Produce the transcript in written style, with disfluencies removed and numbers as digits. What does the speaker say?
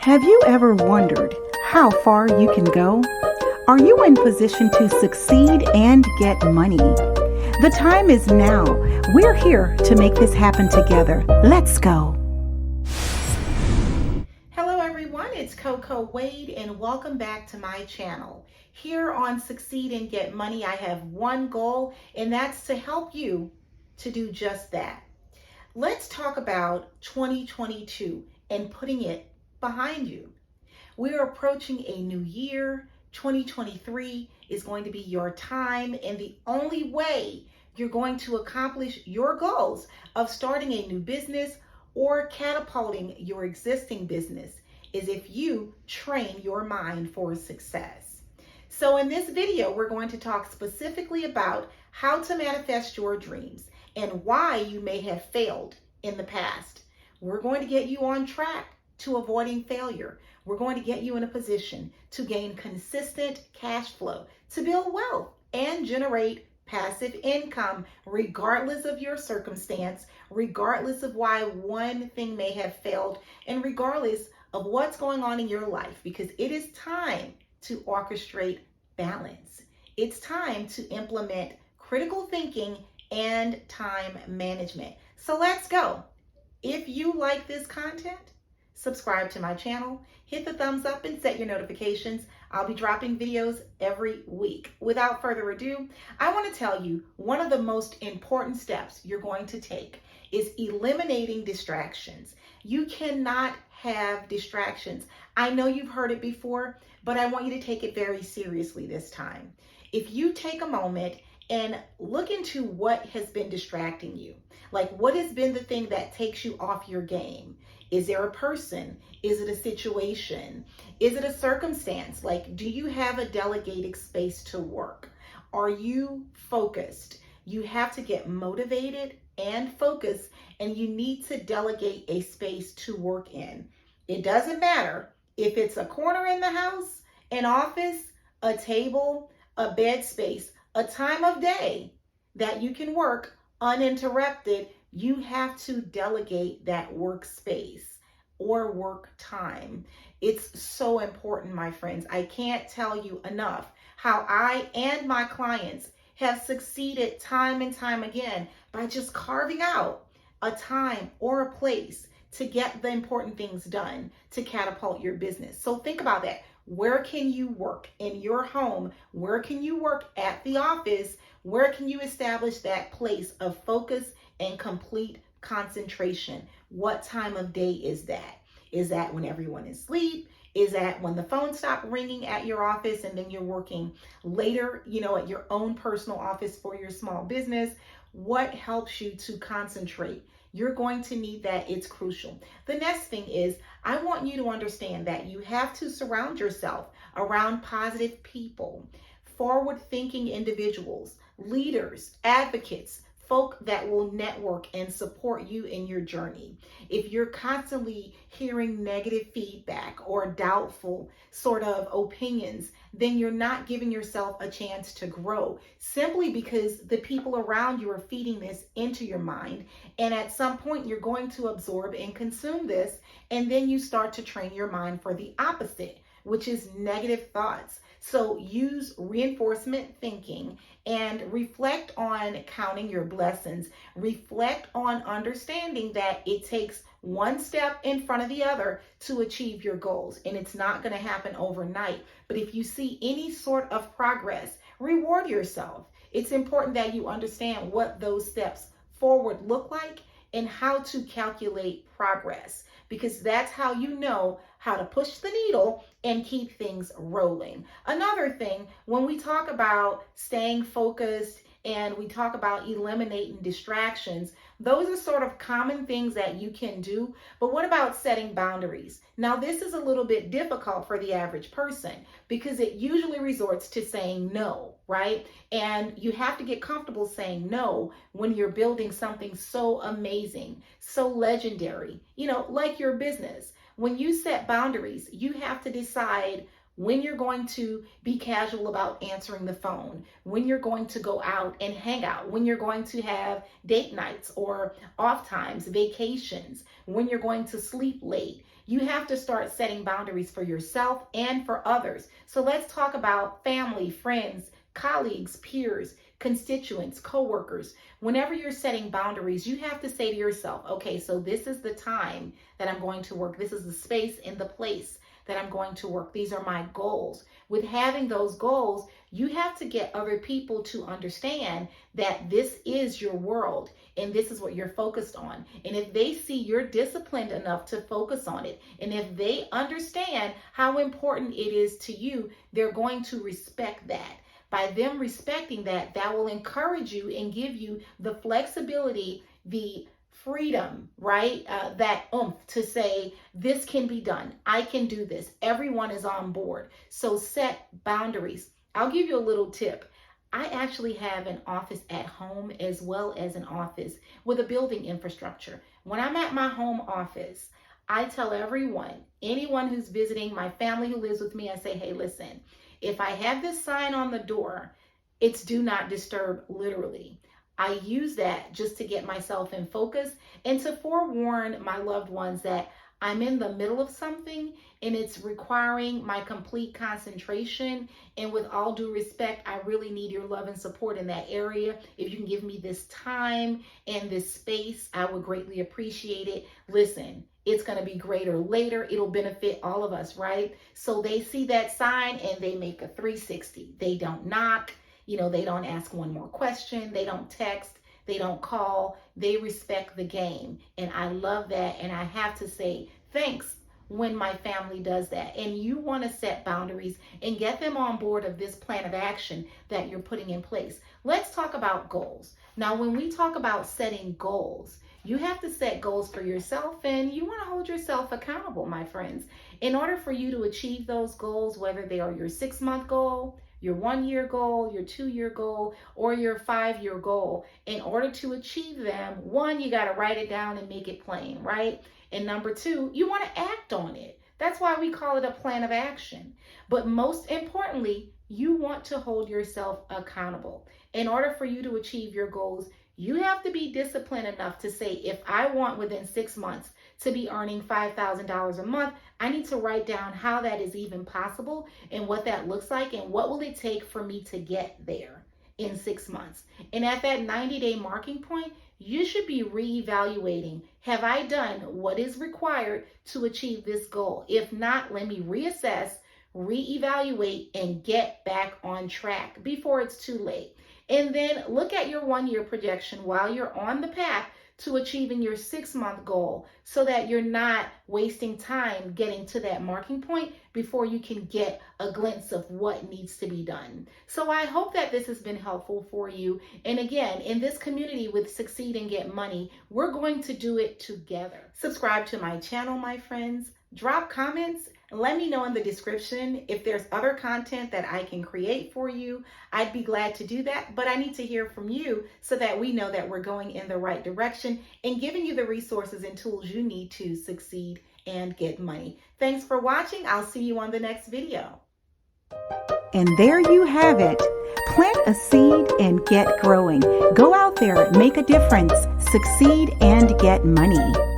Have you ever wondered how far you can go? Are you in position to succeed and get money? The time is now. We're here to make this happen together. Let's go. Hello everyone, it's 𝐤𝐸𝐤 and welcome back to my channel. Here on Succeed and Get Money, I have one goal, and that's to help you to do just that. Let's talk about 2022 and putting it behind you. We're approaching a new year. 2023 is going to be your time, and the only way you're going to accomplish your goals of starting a new business or catapulting your existing business is if you train your mind for success. So in this video, we're going to talk specifically about how to manifest your dreams and why you may have failed in the past. We're going to get you on track to avoiding failure. We're going to get you in a position to gain consistent cash flow, to build wealth and generate passive income, regardless of your circumstance, regardless of why one thing may have failed, and regardless of what's going on in your life, because it is time to orchestrate balance. It's time to implement critical thinking and time management. So let's go. If you like this content, subscribe to my channel, hit the thumbs up and set your notifications. I'll be dropping videos every week. Without further ado, I want to tell you one of the most important steps you're going to take is eliminating distractions. You cannot have distractions. I know you've heard it before, but I want you to take it very seriously this time. If you take a moment and look into what has been distracting you, like what has been the thing that takes you off your game? Is there a person? Is it a situation? Is it a circumstance? Like, do you have a delegated space to work? Are you focused? You have to get motivated and focused, and you need to delegate a space to work in. It doesn't matter if it's a corner in the house, an office, a table, a bed space, a time of day that you can work uninterrupted. You have to delegate that workspace or work time. It's so important, my friends. I can't tell you enough how I and my clients have succeeded time and time again by just carving out a time or a place to get the important things done to catapult your business. So think about that. Where can you work in your home? Where can you work at the office? Where can you establish that place of focus and complete concentration? What time of day is that? Is that when everyone is asleep? Is that when the phone stopped ringing at your office and then you're working later, at your own personal office for your small business? What helps you to concentrate? You're going to need that. It's crucial. The next thing is, I want you to understand that you have to surround yourself around positive people, forward-thinking individuals, leaders, advocates, folk that will network and support you in your journey. If you're constantly hearing negative feedback or doubtful sort of opinions, then you're not giving yourself a chance to grow, simply because the people around you are feeding this into your mind. And at some point, you're going to absorb and consume this, and then you start to train your mind for the opposite, which is negative thoughts. So use reinforcement thinking and reflect on counting your blessings. Reflect on understanding that it takes one step in front of the other to achieve your goals. And it's not going to happen overnight. But if you see any sort of progress, reward yourself. It's important that you understand what those steps forward look like and how to calculate progress, because that's how you know how to push the needle and keep things rolling. Another thing, when we talk about staying focused and we talk about eliminating distractions, those are sort of common things that you can do. But what about setting boundaries? Now, this is a little bit difficult for the average person because it usually resorts to saying no, right? And you have to get comfortable saying no when you're building something so amazing, so legendary, like your business. When you set boundaries, you have to decide when you're going to be casual about answering the phone, when you're going to go out and hang out, when you're going to have date nights or off times, vacations, when you're going to sleep late. You have to start setting boundaries for yourself and for others. So let's talk about family, friends, colleagues, peers, constituents, coworkers. Whenever you're setting boundaries, you have to say to yourself, okay, so this is the time that I'm going to work. This is the space and the place that I'm going to work. These are my goals. With having those goals, you have to get other people to understand that this is your world and this is what you're focused on. And if they see you're disciplined enough to focus on it, and if they understand how important it is to you, they're going to respect that. By them respecting that, that will encourage you and give you the flexibility, the freedom, right? That oomph to say, this can be done. I can do this. Everyone is on board. So set boundaries. I'll give you a little tip. I actually have an office at home as well as an office with a building infrastructure. When I'm at my home office, I tell everyone, anyone who's visiting, my family who lives with me, I say, hey, listen, if I have this sign on the door, it's do not disturb, literally. I use that just to get myself in focus and to forewarn my loved ones that I'm in the middle of something and it's requiring my complete concentration. And with all due respect, I really need your love and support in that area. If you can give me this time and this space, I would greatly appreciate it. Listen, it's going to be greater later. It'll benefit all of us, right? So they see that sign and they make a 360. They don't knock. They don't ask one more question. They don't text. They don't call. They respect the game. And I love that. And I have to say thanks when my family does that. And you want to set boundaries and get them on board of this plan of action that you're putting in place. Let's talk about goals. Now, when we talk about setting goals, you have to set goals for yourself and you want to hold yourself accountable, my friends. In order for you to achieve those goals, whether they are your 6-month goal, your 1-year goal, your 2-year goal, or your 5-year goal, in order to achieve them, 1, you got to write it down and make it plain, right? And number 2, you want to act on it. That's why we call it a plan of action. But most importantly, you want to hold yourself accountable. In order for you to achieve your goals, you have to be disciplined enough to say, if I want within 6 months to be earning $5,000 a month, I need to write down how that is even possible and what that looks like and what will it take for me to get there in 6 months. And at that 90-day marking point, you should be reevaluating. Have I done what is required to achieve this goal? If not, let me reassess, reevaluate, and get back on track before it's too late. And then look at your 1-year projection while you're on the path to achieving your 6-month goal so that you're not wasting time getting to that marking point before you can get a glimpse of what needs to be done. So I hope that this has been helpful for you. And again, in this community with Succeed and Get Money, we're going to do it together. Subscribe to my channel, my friends. Drop comments. Let me know in the description if there's other content that I can create for you. I'd be glad to do that, but I need to hear from you so that we know that we're going in the right direction and giving you the resources and tools you need to succeed and get money. Thanks for watching. I'll see you on the next video. And there you have it. Plant a seed and get growing. Go out there, make a difference, succeed and get money.